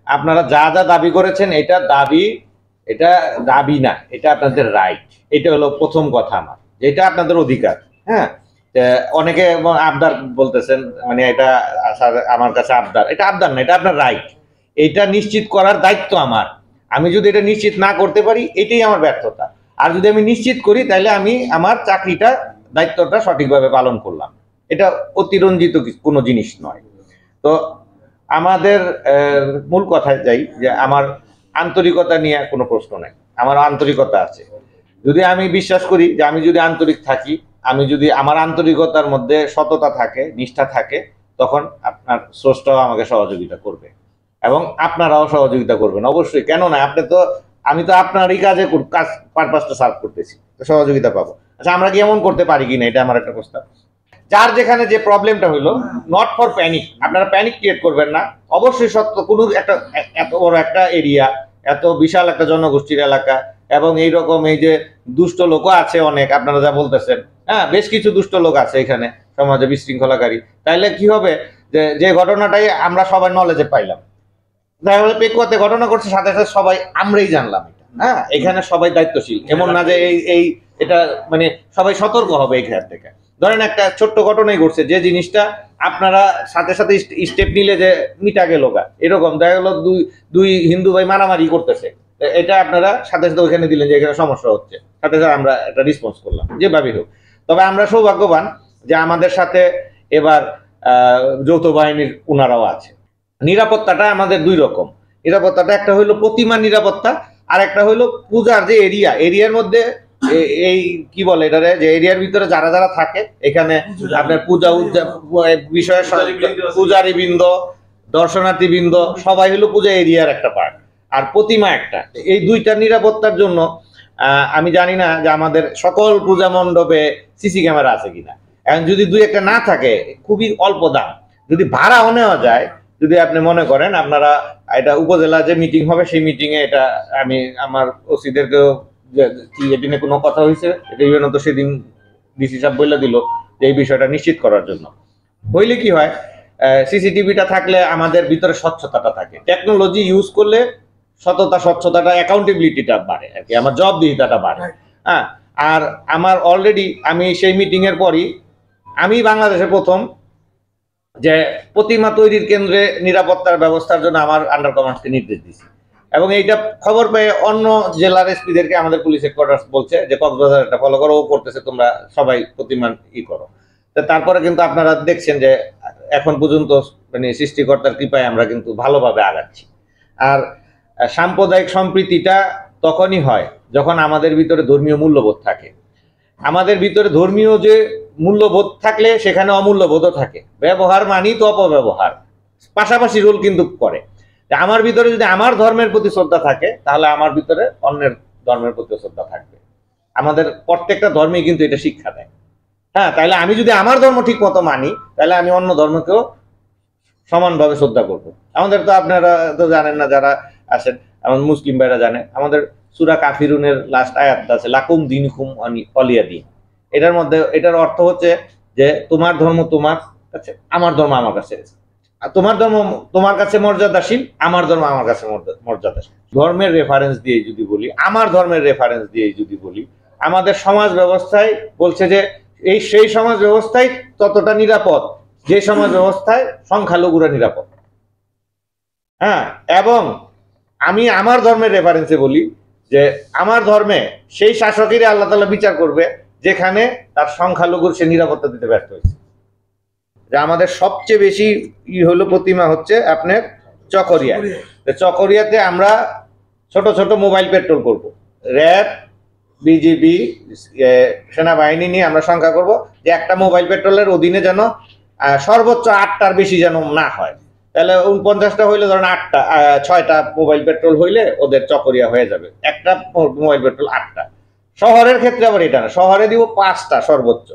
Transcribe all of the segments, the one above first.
আপনারা যা যা দাবি করেছেন এটা দাবি না, এটা আপনাদের রাইট। এটা হলো প্রথম কথা আমার, এটা আপনাদের অধিকার। হ্যাঁ, অনেকে আবদার বলতেছেন, মানে এটা আমার কাছে আবদার, এটা আবদার না, এটা আপনার রাইট। এটা নিশ্চিত করার দায়িত্ব আমার। আমি যদি এটা নিশ্চিত না করতে পারি এটাই আমার ব্যর্থতা। আর যদি আমি নিশ্চিত করি তাহলে আমি আমার চাকরিটা, দায়িত্বটা সঠিকভাবে পালন করলাম। এটা অতিরঞ্জিত কোনো জিনিস নয়। তো আমাদের মূল কথায় যাই, যে আমার আন্তরিকতা নিয়ে কোনো প্রশ্ন নেই, আমার আন্তরিকতা আছে। যদি আমি বিশ্বাস করি যে আমি যদি আন্তরিক থাকি, আমি যদি আমার আন্তরিকতার মধ্যে সততা থাকে, নিষ্ঠা থাকে, তখন আপনার স্রষ্টাও আমাকে সহযোগিতা করবে এবং আপনারাও সহযোগিতা করবেন অবশ্যই। কেন না, আমি তো আপনারই কাজ পারপাসটা সার্ভ করতেছি, তো সহযোগিতা পাবো। আচ্ছা, আমরা কি এমন করতে পারি কিনা, এটা আমার একটা প্রস্তাব। যার যেখানে যে প্রবলেমটা হলো, নট ফর প্যানিক, আপনারা প্যানিক ক্রিয়েট করবেন না। অবশ্যই সত্য, কোনো একটা এত বড় একটা এরিয়া, এত বিশাল একটা জনগোষ্ঠীর এলাকা, এবং এইরকম এই যে দুষ্ট লোকও আছে অনেক, আপনারা যা বলতেছেন, হ্যাঁ বেশ কিছু দুষ্ট লোক আছে এখানে সমাজে বিশৃঙ্খলাকারী। তাইলে কি হবে, যে ঘটনাটাই আমরা সবাই নলেজে পাইলাম, তাহলে পেকুয়াতে ঘটনা করছে, সাথে সাথে সবাই আমরাই জানলাম এটা। হ্যাঁ, এখানে সবাই দায়িত্বশীল, এমন না যে এটা মানে সবাই সতর্ক হবে এখান থেকে। ধরেন একটা ছোট্ট ঘটনাই ঘটছে, যে জিনিসটা আপনারা সাথে সাথে স্টেপ নিলে যে মিটা গেল গা, এরকম দেখা গেল দুই হিন্দু ভাই মারামারি করতেছে, এটা আপনারা সাথে সাথে ওইখানে দিলেন যে এখানে সমস্যা হচ্ছে, সাথে সাথে আমরা একটা রেসপন্স করলাম, যেভাবেই হোক। তবে আমরা সৌভাগ্যবান যে আমাদের সাথে এবার যৌথ বাহিনীর ওনারাও আছে। নিরাপত্তাটা আমাদের দুই রকম। নিরাপত্তাটা একটা হইলো প্রতিমা নিরাপত্তা, আর একটা হইলো পূজার যে এরিয়ার মধ্যে এই কি বলে এটারে, যে এরিয়ার ভিতরে যারা যারা থাকে, এখানে আপনার বিষয়ে পূজারী বৃন্দ, দর্শনার্থী বৃন্দ সবাই হলো পূজা এরিয়ার একটা পার্ট, আর প্রতিমা একটা। এই দুইটা নিরাপত্তার জন্য আমি জানি না যে আমাদের সকল পূজা মণ্ডপে সিসি ক্যামেরা আছে কিনা। এখন যদি দুই একটা না থাকে, খুবই অল্প দাম, যদি ভাড়াও নেওয়া যায়, যদি আপনি মনে করেন আপনারা এটা উপজেলা যে মিটিং হবে, সেই মিটিং এ এটা আমি আমার ওসিদেরকেও, কি এটি নিয়ে কোনো কথা হয়েছে, এটা ইভেন তো সেদিন ডিসি সাহেব বলে দিল যে এই বিষয়টা নিশ্চিত করার জন্য। হইলে কি হয়, সিসিটিভিটা থাকলে আমাদের ভিতরে স্বচ্ছতাটা থাকে, টেকনোলজি ইউজ করলে সততা, স্বচ্ছতাটা, অ্যাকাউন্টেবিলিটিটা বাড়ে আর কি, আমার জবাবদিহিতাটা বাড়ে। হ্যাঁ, আর আমার অলরেডি আমি সেই মিটিং এর পরই আমি বাংলাদেশের প্রথম যে প্রতিমা তৈরির কেন্দ্রে নিরাপত্তার ব্যবস্থার জন্য আমার আন্ডার কমান্ডকে নির্দেশ দিয়েছি, এবং এইটা খবর পেয়ে অন্য জেলার এসপিদেরকে আমাদের পুলিশ হেডকোয়ার্টার্স বলছে যে কক্সবাজার এটা ফলো করো, ও করতেছে, তোমরা সবাই প্রতিমা করো। তারপরে কিন্তু আপনারা দেখছেন যে এখন পর্যন্ত মানে সৃষ্টিকর্তার কৃপায় আমরা কিন্তু ভালোভাবে আগাচ্ছি। আর সাম্প্রদায়িক সম্প্রীতিটা তখনই হয় যখন আমাদের ভিতরে ধর্মীয় মূল্যবোধ থাকে। আমাদের ভিতরে ধর্মীয় যে মূল্যবোধ থাকলে সেখানে অমূল্যবোধও থাকে। ব্যবহার মানি তো অপব্যবহার, পাশাপাশি রোল কিন্তু করে। আমার ভিতরে যদি আমার ধর্মের প্রতি শ্রদ্ধা থাকে, তাহলে আমার ভিতরে অন্যের ধর্মের প্রতি শ্রদ্ধা থাকবে। আমাদের প্রত্যেকটা ধর্মে কিন্তু এটা শিক্ষা দেয়। হ্যাঁ, তাহলে আমি যদি আমার ধর্ম ঠিক মতো মানি, তাহলে আমি অন্য ধর্মকেও সমানভাবে শ্রদ্ধা করব। আমাদের তো আপনারা তো জানেন না, যারা আছেন আমার মুসলিম ভাইরা জানে, আমাদের সূরা কাফিরুনের লাস্ট আয়াতটা আছে লাকুম দিনকুম ওয়ালিয়া দিন। এটার মধ্যে এটার অর্থ হচ্ছে যে তোমার ধর্ম তোমার কাছে, আমার ধর্ম আমার কাছে, তোমার ধর্ম তোমার কাছে মর্যাদাশীল, আমার ধর্ম আমার কাছে মর্যাদাশীল। ধর্মের রেফারেন্স দিয়ে যদি বলি, আমার ধর্মের রেফারেন্স দিয়ে যদি বলি, আমাদের সমাজ ব্যবস্থায় বলছে যে সেই সমাজ ব্যবস্থায় ততটা নিরাপদ যে সমাজ ব্যবস্থায় সংখ্যালঘুরা নিরাপদ। হ্যাঁ, এবং আমি আমার ধর্মের রেফারেন্সে বলি যে আমার ধর্মে সেই শাসকেরই আল্লাহ তাআলা বিচার করবে যেখানে তার সংখ্যালঘুর সে নিরাপত্তা দিতে ব্যর্থ হয়েছে। যে আমাদের সবচেয়ে বেশি হলো প্রতিমা হচ্ছে আপনার চকরিয়া। চকরিয়াতে আমরা ছোট ছোট মোবাইল পেট্রোল করব, র্যাব, বিজিবি, সেনাবাহিনী নিয়ে আমরা সংখ্যা করব যে একটা মোবাইল পেট্রোলের অধীনে যেন সর্বোচ্চ 8টার বেশি যেন না হয়। তাহলে 49টা হইলে ধরেন 6টা মোবাইল পেট্রোল হইলে ওদের চকরিয়া হয়ে যাবে, একটা মোবাইল পেট্রোল 8টা। শহরের ক্ষেত্রে আবার এটা না, শহরে দিব 5টা, সর্বোচ্চ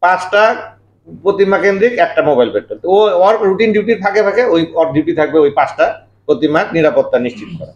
5টা প্রতিমা কেন্দ্রিক একটা মোবাইল পেট্রোল। ও ওর রুটিন ডিউটির ফাঁকে ফাঁকে ওই ওর ডিউটি থাকবে ওই 5টা প্রতিমার নিরাপত্তা নিশ্চিত করা।